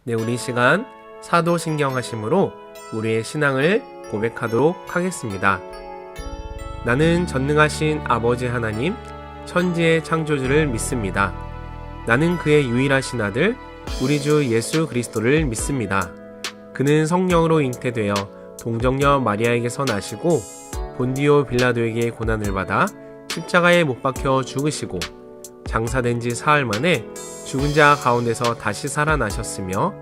네, 우리 시간 사도신경하심으로 우리의 신앙을 고백하도록 하겠습니다. 나는 전능하신 아버지 하나님, 천지의 창조주를 믿습니다. 나는 그의 유일하신 아들, 우리 주 예수 그리스도를 믿습니다. 그는 성령으로 잉태되어 동정녀 마리아에게서 나시고 본디오 빌라도에게 고난을 받아 십자가에 못 박혀 죽으시고 장사된 지 사흘 만에 죽은 자 가운데서 다시 살아나셨으며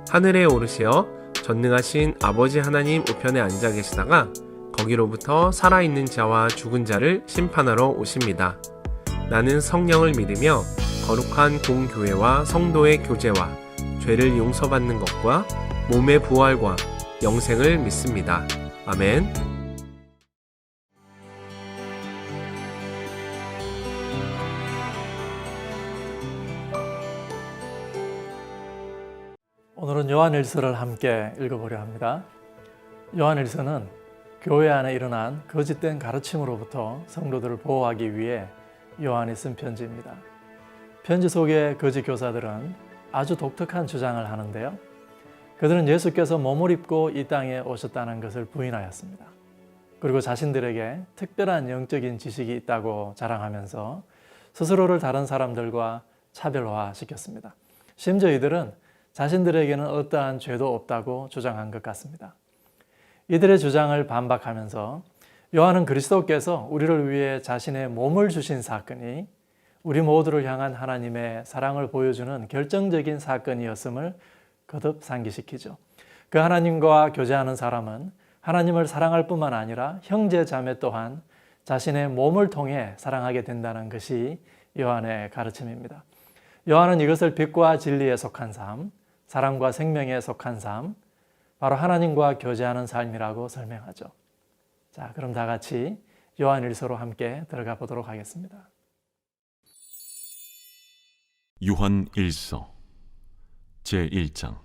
하늘에 오르시어 전능하신 아버지 하나님 우편에 앉아 계시다가 거기로부터 살아있는 자와 죽은 자를 심판하러 오십니다. 나는 성령을 믿으며 거룩한 공교회와 성도의 교제와 죄를 용서받는 것과 몸의 부활과 영생을 믿습니다. 아멘. 오늘은 요한일서를 함께 읽어보려 합니다. 요한일서는 교회 안에 일어난 거짓된 가르침으로부터 성도들을 보호하기 위해 요한이 쓴 편지입니다. 편지 속의 거짓 교사들은 아주 독특한 주장을 하는데요. 그들은 예수께서 몸을 입고 이 땅에 오셨다는 것을 부인하였습니다. 그리고 자신들에게 특별한 영적인 지식이 있다고 자랑하면서 스스로를 다른 사람들과 차별화시켰습니다. 심지어 이들은 자신들에게는 어떠한 죄도 없다고 주장한 것 같습니다. 이들의 주장을 반박하면서 요한은 그리스도께서 우리를 위해 자신의 몸을 주신 사건이 우리 모두를 향한 하나님의 사랑을 보여주는 결정적인 사건이었음을 거듭 상기시키죠. 그 하나님과 교제하는 사람은 하나님을 사랑할 뿐만 아니라 형제 자매 또한 자신의 몸을 통해 사랑하게 된다는 것이 요한의 가르침입니다. 요한은 이것을 빛과 진리에 속한 삶, 사랑과 생명에 속한 삶, 바로 하나님과 교제하는 삶이라고 설명하죠. 자, 그럼 다 같이 요한일서로 함께 들어가 보도록 하겠습니다. 요한일서 제1장.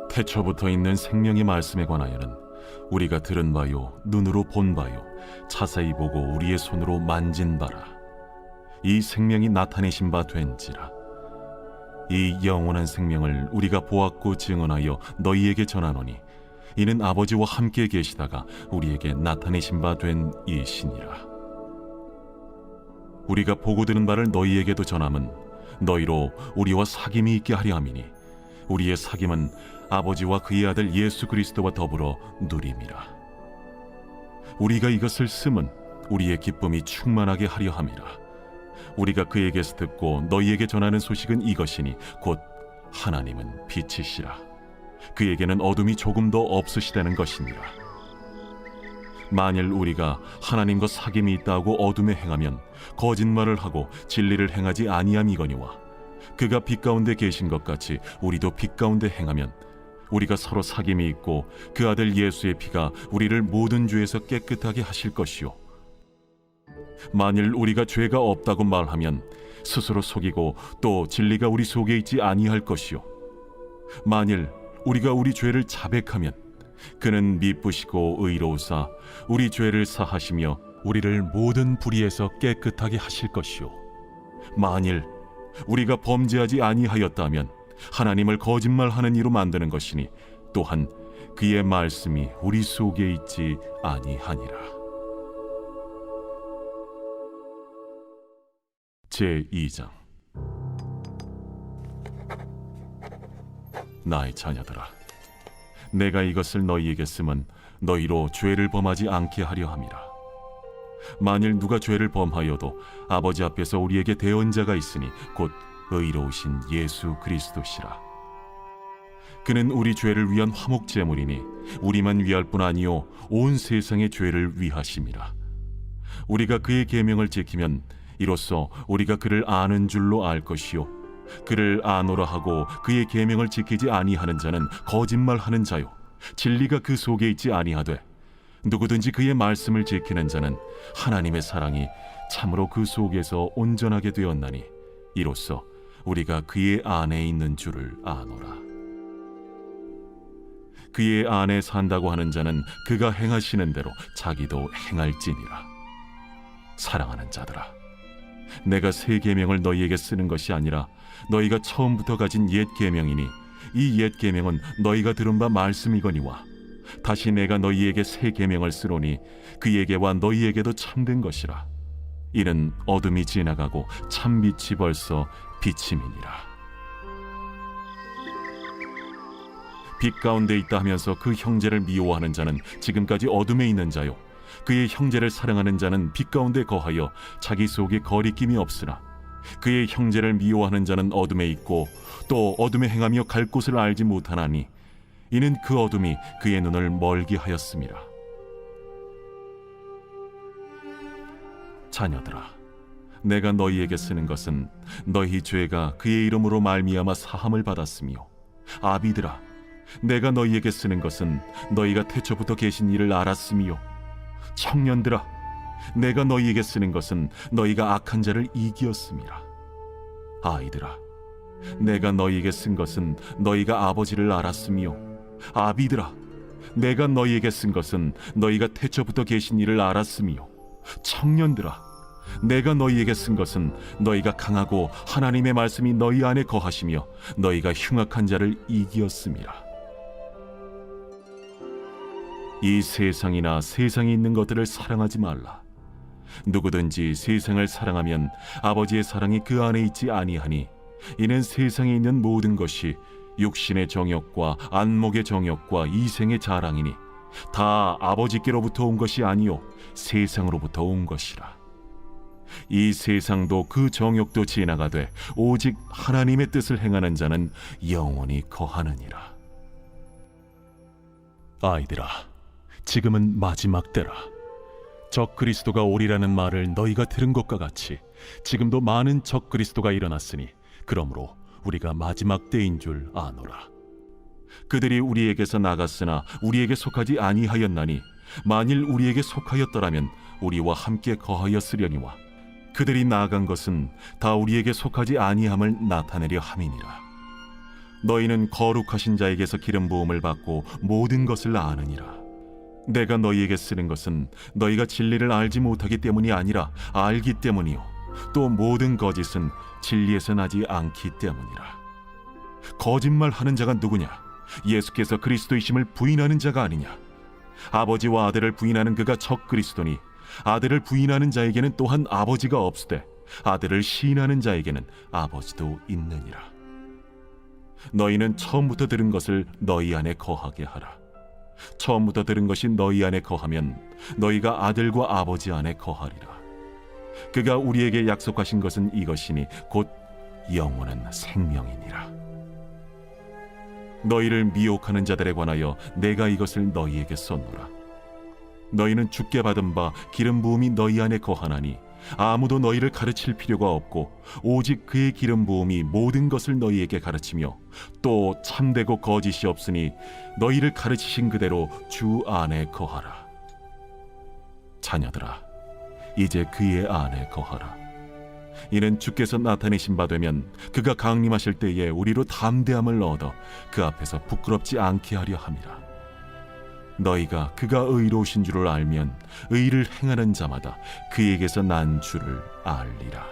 태초부터 있는 생명의 말씀에 관하여는 우리가 들은 바요, 눈으로 본 바요, 자세히 보고 우리의 손으로 만진 바라. 이 생명이 나타내신 바 된지라. 이 영원한 생명을 우리가 보았고 증언하여 너희에게 전하노니 이는 아버지와 함께 계시다가 우리에게 나타내신 바 된 이시니라. 우리가 보고 들은 바를 너희에게도 전함은 너희로 우리와 사귐이 있게 하려 함이니 우리의 사귐은 아버지와 그의 아들 예수 그리스도와 더불어 누림이라. 우리가 이것을 쓰면 우리의 기쁨이 충만하게 하려 함이라. 우리가 그에게서 듣고 너희에게 전하는 소식은 이것이니 곧 하나님은 빛이시라. 그에게는 어둠이 조금도 없으시다는 것이니라. 만일 우리가 하나님과 사귐이 있다고 어둠에 행하면 거짓말을 하고 진리를 행하지 아니함이거니와 그가 빛 가운데 계신 것 같이 우리도 빛 가운데 행하면 우리가 서로 사귐이 있고 그 아들 예수의 피가 우리를 모든 죄에서 깨끗하게 하실 것이요, 만일 우리가 죄가 없다고 말하면 스스로 속이고 또 진리가 우리 속에 있지 아니할 것이요, 만일 우리가 우리 죄를 자백하면 그는 미쁘시고 의로우사 우리 죄를 사하시며 우리를 모든 불의에서 깨끗하게 하실 것이요, 만일 우리가 범죄하지 아니하였다면 하나님을 거짓말하는 이로 만드는 것이니 또한 그의 말씀이 우리 속에 있지 아니하니라. 제2장. 나의 자녀들아, 내가 이것을 너희에게 쓰면 너희로 죄를 범하지 않게 하려 함이라. 만일 누가 죄를 범하여도 아버지 앞에서 우리에게 대언자가 있으니 곧 의로우신 예수 그리스도시라. 그는 우리 죄를 위한 화목 제물이니 우리만 위할 뿐 아니요 온 세상의 죄를 위하심이라. 우리가 그의 계명을 지키면 이로써 우리가 그를 아는 줄로 알 것이요, 그를 아노라 하고 그의 계명을 지키지 아니하는 자는 거짓말하는 자요, 진리가 그 속에 있지 아니하되 누구든지 그의 말씀을 지키는 자는 하나님의 사랑이 참으로 그 속에서 온전하게 되었나니 이로써 우리가 그의 안에 있는 줄을 아노라. 그의 안에 산다고 하는 자는 그가 행하시는 대로 자기도 행할지니라. 사랑하는 자들아, 내가 새 계명을 너희에게 쓰는 것이 아니라 너희가 처음부터 가진 옛 계명이니 이 옛 계명은 너희가 들은 바 말씀이거니와 다시 내가 너희에게 새 계명을 쓰노니 그에게와 너희에게도 참된 것이라. 이는 어둠이 지나가고 참빛이 벌써 비침이니라. 빛 가운데 있다 하면서 그 형제를 미워하는 자는 지금까지 어둠에 있는 자요, 그의 형제를 사랑하는 자는 빛 가운데 거하여 자기 속에 거리낌이 없으나 그의 형제를 미워하는 자는 어둠에 있고 또 어둠에 행하며 갈 곳을 알지 못하나니 이는 그 어둠이 그의 눈을 멀게 하였음이라. 자녀들아, 내가 너희에게 쓰는 것은 너희 죄가 그의 이름으로 말미암아 사함을 받았으며, 아비들아, 내가 너희에게 쓰는 것은 너희가 태초부터 계신 이를 알았으며, 청년들아, 내가 너희에게 쓰는 것은 너희가 악한 자를 이기었음이라. 아이들아, 내가 너희에게 쓴 것은 너희가 아버지를 알았으며, 아비들아, 내가 너희에게 쓴 것은 너희가 태초부터 계신 이를 알았으며, 청년들아, 내가 너희에게 쓴 것은 너희가 강하고 하나님의 말씀이 너희 안에 거하시며 너희가 흉악한 자를 이기었음이라. 이 세상이나 세상에 있는 것들을 사랑하지 말라. 누구든지 세상을 사랑하면 아버지의 사랑이 그 안에 있지 아니하니 이는 세상에 있는 모든 것이 육신의 정욕과 안목의 정욕과 이생의 자랑이니 다 아버지께로부터 온 것이 아니요 세상으로부터 온 것이라. 이 세상도 그 정욕도 지나가되 오직 하나님의 뜻을 행하는 자는 영원히 거하느니라. 아이들아, 지금은 마지막 때라. 적 그리스도가 오리라는 말을 너희가 들은 것과 같이 지금도 많은 적 그리스도가 일어났으니 그러므로 우리가 마지막 때인 줄 아노라. 그들이 우리에게서 나갔으나 우리에게 속하지 아니하였나니 만일 우리에게 속하였더라면 우리와 함께 거하였으려니와 그들이 나아간 것은 다 우리에게 속하지 아니함을 나타내려 함이니라. 너희는 거룩하신 자에게서 기름 부음을 받고 모든 것을 아느니라. 내가 너희에게 쓰는 것은 너희가 진리를 알지 못하기 때문이 아니라 알기 때문이요 또 모든 거짓은 진리에서 나지 않기 때문이라. 거짓말하는 자가 누구냐? 예수께서 그리스도이심을 부인하는 자가 아니냐? 아버지와 아들을 부인하는 그가 적 그리스도니 아들을 부인하는 자에게는 또한 아버지가 없으되 아들을 시인하는 자에게는 아버지도 있느니라. 너희는 처음부터 들은 것을 너희 안에 거하게 하라. 처음부터 들은 것이 너희 안에 거하면 너희가 아들과 아버지 안에 거하리라. 그가 우리에게 약속하신 것은 이것이니 곧 영원한 생명이니라. 너희를 미혹하는 자들에 관하여 내가 이것을 너희에게 썼노라. 너희는 주께 받은 바 기름 부음이 너희 안에 거하나니 아무도 너희를 가르칠 필요가 없고 오직 그의 기름 부음이 모든 것을 너희에게 가르치며 또 참되고 거짓이 없으니 너희를 가르치신 그대로 주 안에 거하라. 자녀들아, 이제 그의 안에 거하라. 이는 주께서 나타내신 바 되면 그가 강림하실 때에 우리로 담대함을 얻어 그 앞에서 부끄럽지 않게 하려 함이라. 너희가 그가 의로우신 줄을 알면 의를 행하는 자마다 그에게서 난 줄을 알리라.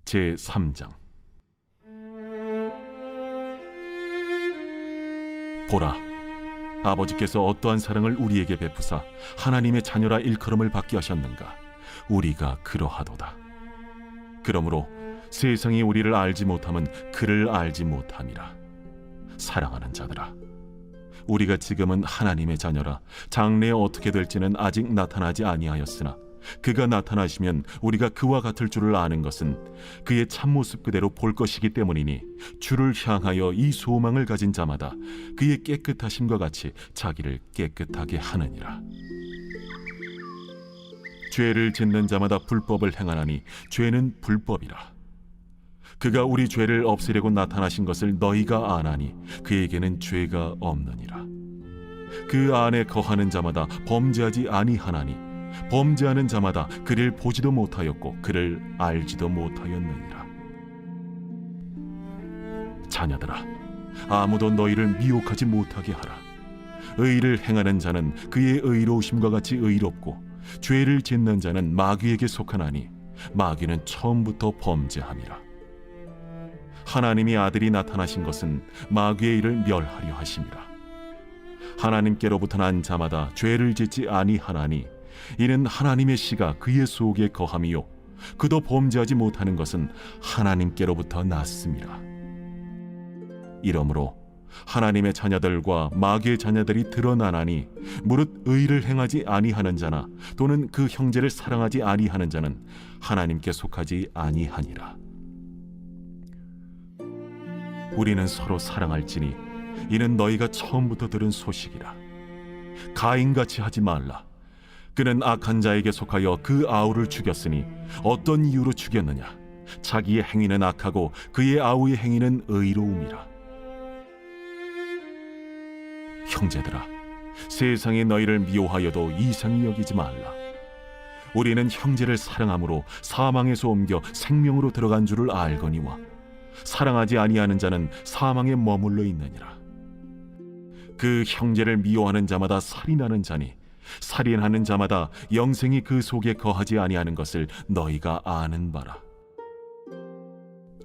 제3장. 보라, 아버지께서 어떠한 사랑을 우리에게 베푸사 하나님의 자녀라 일컬음을 받게 하셨는가? 우리가 그러하도다. 그러므로 세상이 우리를 알지 못함은 그를 알지 못함이라. 사랑하는 자들아, 우리가 지금은 하나님의 자녀라. 장래에 어떻게 될지는 아직 나타나지 아니하였으나 그가 나타나시면 우리가 그와 같을 줄을 아는 것은 그의 참모습 그대로 볼 것이기 때문이니 주를 향하여 이 소망을 가진 자마다 그의 깨끗하심과 같이 자기를 깨끗하게 하느니라. 죄를 짓는 자마다 불법을 행하나니 죄는 불법이라. 그가 우리 죄를 없애려고 나타나신 것을 너희가 아나니 그에게는 죄가 없느니라. 그 안에 거하는 자마다 범죄하지 아니하나니 범죄하는 자마다 그를 보지도 못하였고 그를 알지도 못하였느니라. 자녀들아, 아무도 너희를 미혹하지 못하게 하라. 의를 행하는 자는 그의 의로우심과 같이 의롭고 죄를 짓는 자는 마귀에게 속하나니 마귀는 처음부터 범죄함이라. 하나님의 아들이 나타나신 것은 마귀의 일을 멸하려 하심이라. 하나님께로부터 난 자마다 죄를 짓지 아니하나니 이는 하나님의 씨가 그의 속에 거함이요 그도 범죄하지 못하는 것은 하나님께로부터 났음이라. 이러므로 하나님의 자녀들과 마귀의 자녀들이 드러나나니 무릇 의를 행하지 아니하는 자나 또는 그 형제를 사랑하지 아니하는 자는 하나님께 속하지 아니하니라. 우리는 서로 사랑할지니 이는 너희가 처음부터 들은 소식이라. 가인같이 하지 말라. 그는 악한 자에게 속하여 그 아우를 죽였으니 어떤 이유로 죽였느냐? 자기의 행위는 악하고 그의 아우의 행위는 의로움이라. 형제들아, 세상이 너희를 미워하여도 이상히 여기지 말라. 우리는 형제를 사랑함으로 사망에서 옮겨 생명으로 들어간 줄을 알거니와 사랑하지 아니하는 자는 사망에 머물러 있느니라. 그 형제를 미워하는 자마다 살인하는 자니 살인하는 자마다 영생이 그 속에 거하지 아니하는 것을 너희가 아는 바라.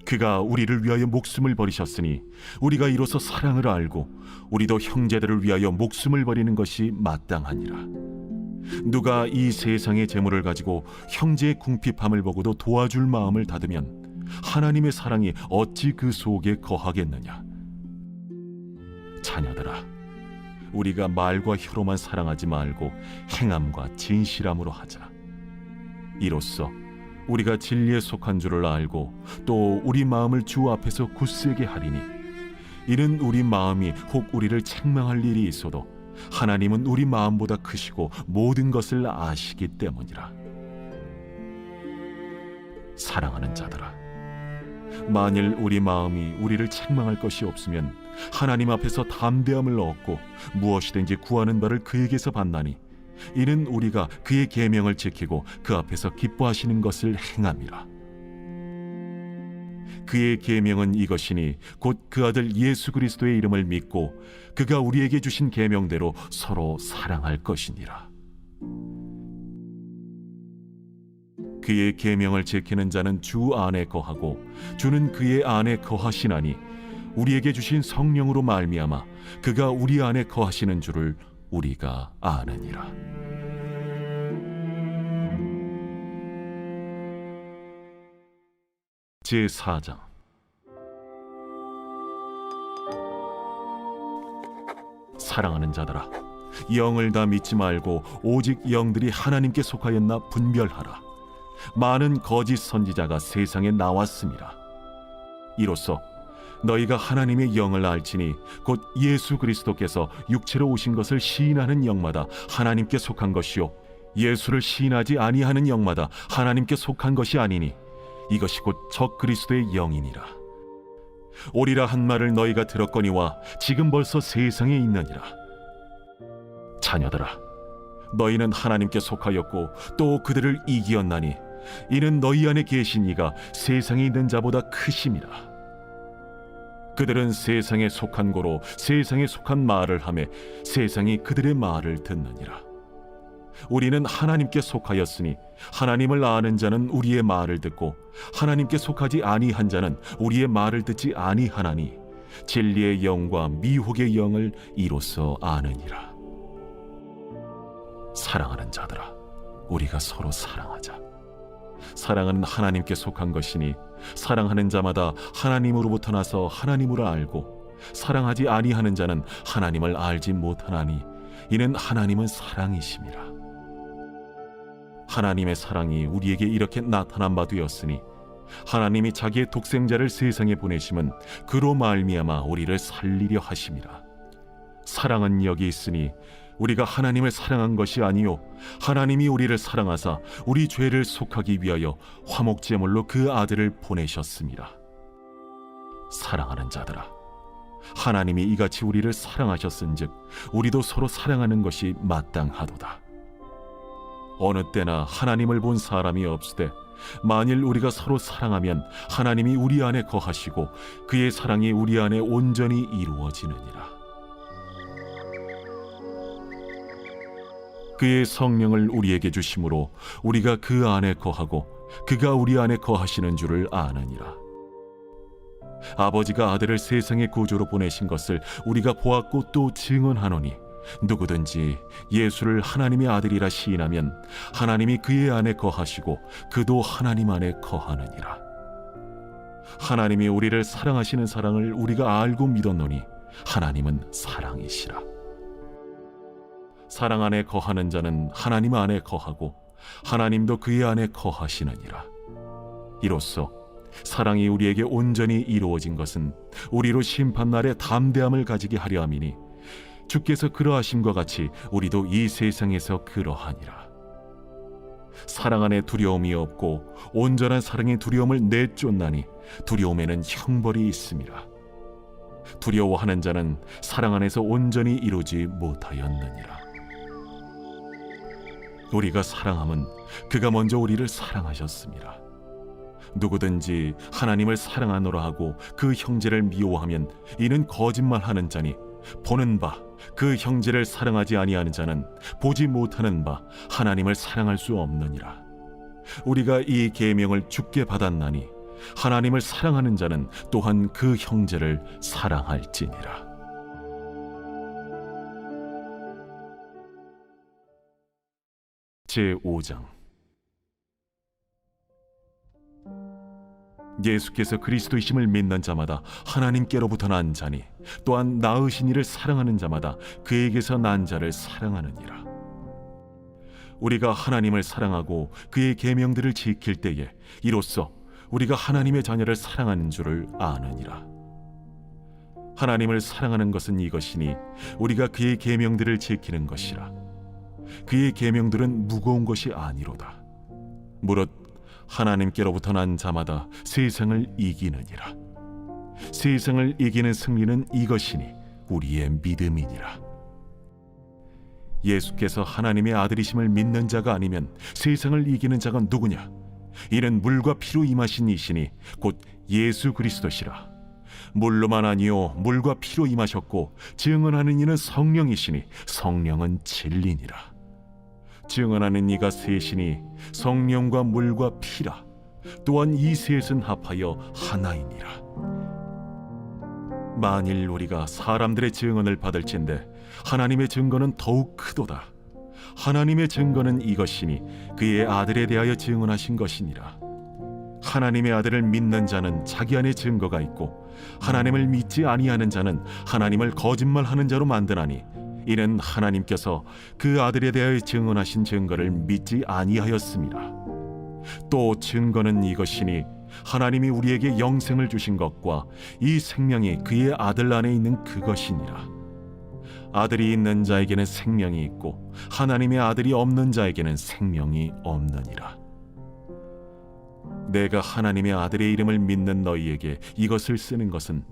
그가 우리를 위하여 목숨을 버리셨으니 우리가 이로써 사랑을 알고 우리도 형제들을 위하여 목숨을 버리는 것이 마땅하니라. 누가 이 세상의 재물을 가지고 형제의 궁핍함을 보고도 도와줄 마음을 닫으면 하나님의 사랑이 어찌 그 속에 거하겠느냐. 자녀들아, 우리가 말과 혀로만 사랑하지 말고 행함과 진실함으로 하자. 이로써 우리가 진리에 속한 줄을 알고 또 우리 마음을 주 앞에서 굳세게 하리니 이는 우리 마음이 혹 우리를 책망할 일이 있어도 하나님은 우리 마음보다 크시고 모든 것을 아시기 때문이라. 사랑하는 자들아, 만일 우리 마음이 우리를 책망할 것이 없으면 하나님 앞에서 담대함을 얻고 무엇이든지 구하는 바를 그에게서 받나니 이는 우리가 그의 계명을 지키고 그 앞에서 기뻐하시는 것을 행함이라. 그의 계명은 이것이니 곧 그 아들 예수 그리스도의 이름을 믿고 그가 우리에게 주신 계명대로 서로 사랑할 것이니라. 그의 계명을 지키는 자는 주 안에 거하고 주는 그의 안에 거하시나니 우리에게 주신 성령으로 말미암아 그가 우리 안에 거하시는 줄을 우리가 아느니라. 제4장. 사랑하는 자들아, 영을 다 믿지 말고 오직 영들이 하나님께 속하였나 분별하라. 많은 거짓 선지자가 세상에 나왔습니다. 이로써 너희가 하나님의 영을 알지니 곧 예수 그리스도께서 육체로 오신 것을 시인하는 영마다 하나님께 속한 것이요 예수를 시인하지 아니하는 영마다 하나님께 속한 것이 아니니 이것이 곧 적 그리스도의 영이니라. 오리라 한 말을 너희가 들었거니와 지금 벌써 세상에 있느니라. 자녀들아, 너희는 하나님께 속하였고 또 그들을 이기었나니 이는 너희 안에 계신 이가 세상에 있는 자보다 크심이라. 그들은 세상에 속한 고로 세상에 속한 말을 하매 세상이 그들의 말을 듣느니라. 우리는 하나님께 속하였으니 하나님을 아는 자는 우리의 말을 듣고 하나님께 속하지 아니한 자는 우리의 말을 듣지 아니하나니 진리의 영과 미혹의 영을 이로써 아느니라. 사랑하는 자들아, 우리가 서로 사랑하자. 사랑은 하나님께 속한 것이니 사랑하는 자마다 하나님으로부터 나서 하나님으로 알고 사랑하지 아니하는 자는 하나님을 알지 못하나니 이는 하나님은 사랑이심이라. 하나님의 사랑이 우리에게 이렇게 나타난 바 되었으니 하나님이 자기의 독생자를 세상에 보내심은 그로 말미암아 우리를 살리려 하심이라. 사랑은 여기 있으니 우리가 하나님을 사랑한 것이 아니요 하나님이 우리를 사랑하사 우리 죄를 속하기 위하여 화목제물로 그 아들을 보내셨습니다. 사랑하는 자들아, 하나님이 이같이 우리를 사랑하셨은즉 우리도 서로 사랑하는 것이 마땅하도다. 어느 때나 하나님을 본 사람이 없으되 만일 우리가 서로 사랑하면 하나님이 우리 안에 거하시고 그의 사랑이 우리 안에 온전히 이루어지느니라. 그의 성령을 우리에게 주심으로 우리가 그 안에 거하고 그가 우리 안에 거하시는 줄을 아느니라. 아버지가 아들을 세상의 구주로 보내신 것을 우리가 보았고 또 증언하노니 누구든지 예수를 하나님의 아들이라 시인하면 하나님이 그의 안에 거하시고 그도 하나님 안에 거하느니라. 하나님이 우리를 사랑하시는 사랑을 우리가 알고 믿었노니 하나님은 사랑이시라. 사랑 안에 거하는 자는 하나님 안에 거하고 하나님도 그의 안에 거하시느니라. 이로써 사랑이 우리에게 온전히 이루어진 것은 우리로 심판날에 담대함을 가지게 하려 함이니 주께서 그러하심과 같이 우리도 이 세상에서 그러하니라. 사랑 안에 두려움이 없고 온전한 사랑의 두려움을 내쫓나니 두려움에는 형벌이 있음이라. 두려워하는 자는 사랑 안에서 온전히 이루지 못하였느니라. 우리가 사랑함은 그가 먼저 우리를 사랑하셨습니다. 누구든지 하나님을 사랑하노라 하고 그 형제를 미워하면 이는 거짓말하는 자니 보는 바 그 형제를 사랑하지 아니하는 자는 보지 못하는 바 하나님을 사랑할 수 없느니라. 우리가 이 계명을 주께 받았나니 하나님을 사랑하는 자는 또한 그 형제를 사랑할지니라. 제5장. 예수께서 그리스도이심을 믿는 자마다 하나님께로부터 난 자니 또한 낳으신 이를 사랑하는 자마다 그에게서 난 자를 사랑하느니라. 우리가 하나님을 사랑하고 그의 계명들을 지킬 때에 이로써 우리가 하나님의 자녀를 사랑하는 줄을 아느니라. 하나님을 사랑하는 것은 이것이니 우리가 그의 계명들을 지키는 것이라. 그의 계명들은 무거운 것이 아니로다. 무릇 하나님께로부터 난 자마다 세상을 이기느니라. 세상을 이기는 승리는 이것이니 우리의 믿음이니라. 예수께서 하나님의 아들이심을 믿는 자가 아니면 세상을 이기는 자가 누구냐? 이는 물과 피로 임하신 이시니 곧 예수 그리스도시라. 물로만 아니요 물과 피로 임하셨고 증언하는 이는 성령이시니 성령은 진리니라. 증언하는 이가 셋이니 성령과 물과 피라. 또한 이 셋은 합하여 하나이니라. 만일 우리가 사람들의 증언을 받을진대 하나님의 증거는 더욱 크도다. 하나님의 증거는 이것이니 그의 아들에 대하여 증언하신 것이니라. 하나님의 아들을 믿는 자는 자기 안에 증거가 있고 하나님을 믿지 아니하는 자는 하나님을 거짓말하는 자로 만드나니 이는 하나님께서 그 아들에 대하여 증언하신 증거를 믿지 아니하였습니다. 또 증거는 이것이니 하나님이 우리에게 영생을 주신 것과 이 생명이 그의 아들 안에 있는 그것이니라. 아들이 있는 자에게는 생명이 있고 하나님의 아들이 없는 자에게는 생명이 없느니라. 내가 하나님의 아들의 이름을 믿는 너희에게 이것을 쓰는 것은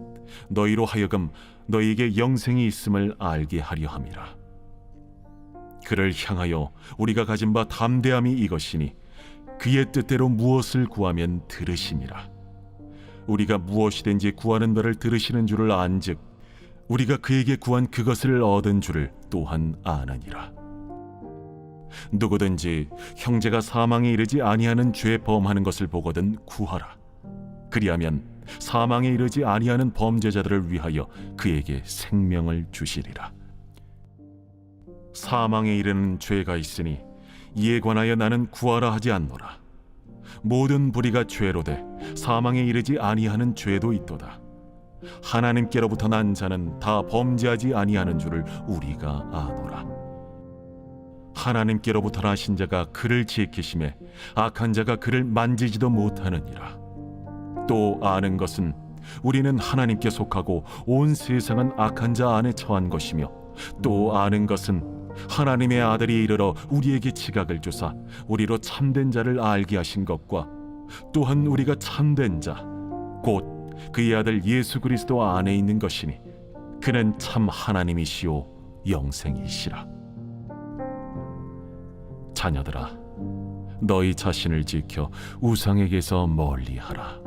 너희로 하여금 너희에게 영생이 있음을 알게 하려 함이라. 그를 향하여 우리가 가진 바 담대함이 이것이니 그의 뜻대로 무엇을 구하면 들으심이라. 우리가 무엇이든지 구하는 바를 들으시는 줄을 안즉 우리가 그에게 구한 그것을 얻은 줄을 또한 아느니라. 누구든지 형제가 사망에 이르지 아니하는 죄 범하는 것을 보거든 구하라. 그리하면 사망에 이르지 아니하는 범죄자들을 위하여 그에게 생명을 주시리라. 사망에 이르는 죄가 있으니 이에 관하여 나는 구하라 하지 않노라. 모든 불의가 죄로되 사망에 이르지 아니하는 죄도 있도다. 하나님께로부터 난 자는 다 범죄하지 아니하는 줄을 우리가 아노라. 하나님께로부터 나신 자가 그를 지키심에 악한 자가 그를 만지지도 못하느니라. 또 아는 것은 우리는 하나님께 속하고 온 세상은 악한 자 안에 처한 것이며 또 아는 것은 하나님의 아들이 이르러 우리에게 지각을 주사 우리로 참된 자를 알게 하신 것과 또한 우리가 참된 자 곧 그의 아들 예수 그리스도 안에 있는 것이니 그는 참 하나님이시오 영생이시라. 자녀들아, 너희 자신을 지켜 우상에게서 멀리하라.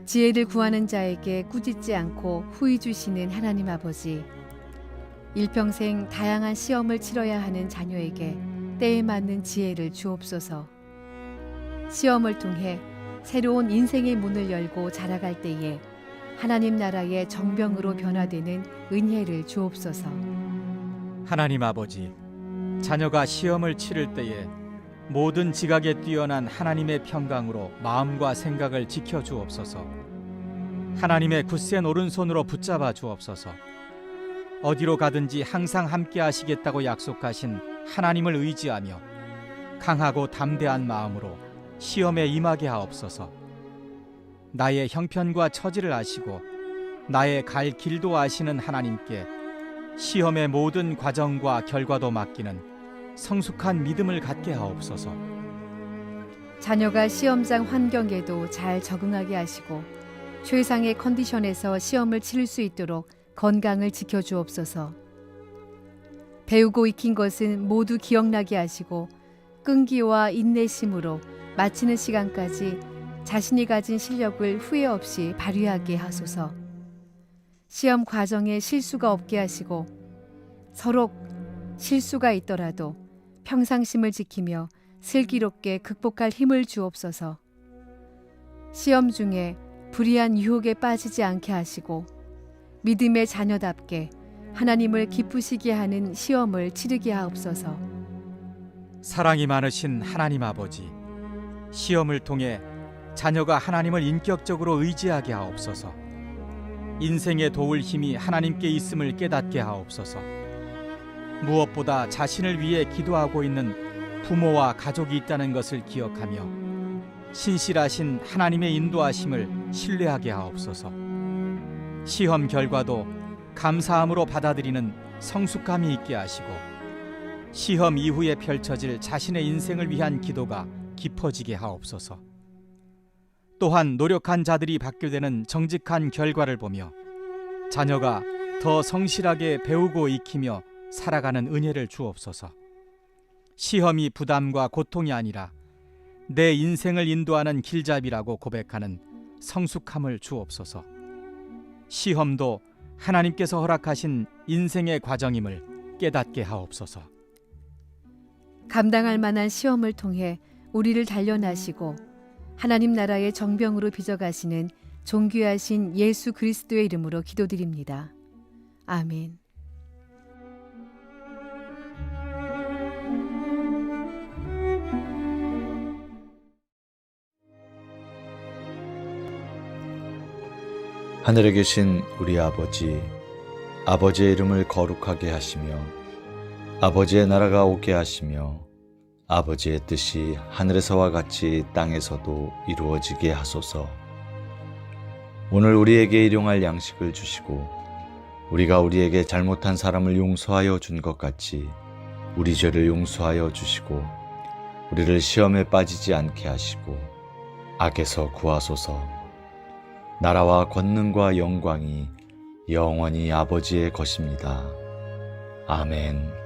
지혜를 구하는 자에게 꾸짖지 않고 후히 주시는 하나님 아버지, 일평생 다양한 시험을 치러야 하는 자녀에게 때에 맞는 지혜를 주옵소서. 시험을 통해 새로운 인생의 문을 열고 자라갈 때에 하나님 나라의 정병으로 변화되는 은혜를 주옵소서. 하나님 아버지, 자녀가 시험을 치를 때에 모든 지각에 뛰어난 하나님의 평강으로 마음과 생각을 지켜 주옵소서. 하나님의 굳센 오른손으로 붙잡아 주옵소서. 어디로 가든지 항상 함께 하시겠다고 약속하신 하나님을 의지하며 강하고 담대한 마음으로 시험에 임하게 하옵소서. 나의 형편과 처지를 아시고 나의 갈 길도 아시는 하나님께 시험의 모든 과정과 결과도 맡기는 성숙한 믿음을 갖게 하옵소서. 자녀가 시험장 환경에도 잘 적응하게 하시고 최상의 컨디션에서 시험을 치를 수 있도록 건강을 지켜주옵소서. 배우고 익힌 것은 모두 기억나게 하시고 끈기와 인내심으로 마치는 시간까지 자신이 가진 실력을 후회 없이 발휘하게 하소서. 시험 과정에 실수가 없게 하시고 서로 실수가 있더라도 평상심을 지키며 슬기롭게 극복할 힘을 주옵소서. 시험 중에 불의한 유혹에 빠지지 않게 하시고 믿음의 자녀답게 하나님을 기쁘시게 하는 시험을 치르게 하옵소서. 사랑이 많으신 하나님 아버지, 시험을 통해 자녀가 하나님을 인격적으로 의지하게 하옵소서. 인생에 도울 힘이 하나님께 있음을 깨닫게 하옵소서. 무엇보다 자신을 위해 기도하고 있는 부모와 가족이 있다는 것을 기억하며 신실하신 하나님의 인도하심을 신뢰하게 하옵소서. 시험 결과도 감사함으로 받아들이는 성숙함이 있게 하시고 시험 이후에 펼쳐질 자신의 인생을 위한 기도가 깊어지게 하옵소서. 또한 노력한 자들이 받게 되는 정직한 결과를 보며 자녀가 더 성실하게 배우고 익히며 살아가는 은혜를 주옵소서. 시험이 부담과 고통이 아니라 내 인생을 인도하는 길잡이라고 고백하는 성숙함을 주옵소서. 시험도 하나님께서 허락하신 인생의 과정임을 깨닫게 하옵소서. 감당할 만한 시험을 통해 우리를 단련하시고 하나님 나라의 정병으로 빚어가시는 존귀하신 예수 그리스도의 이름으로 기도드립니다. 아멘. 하늘에 계신 우리 아버지, 아버지의 이름을 거룩하게 하시며 아버지의 나라가 오게 하시며 아버지의 뜻이 하늘에서와 같이 땅에서도 이루어지게 하소서. 오늘 우리에게 일용할 양식을 주시고 우리가 우리에게 잘못한 사람을 용서하여 준 것 같이 우리 죄를 용서하여 주시고 우리를 시험에 빠지지 않게 하시고 악에서 구하소서. 나라와 권능과 영광이 영원히 아버지의 것입니다. 아멘.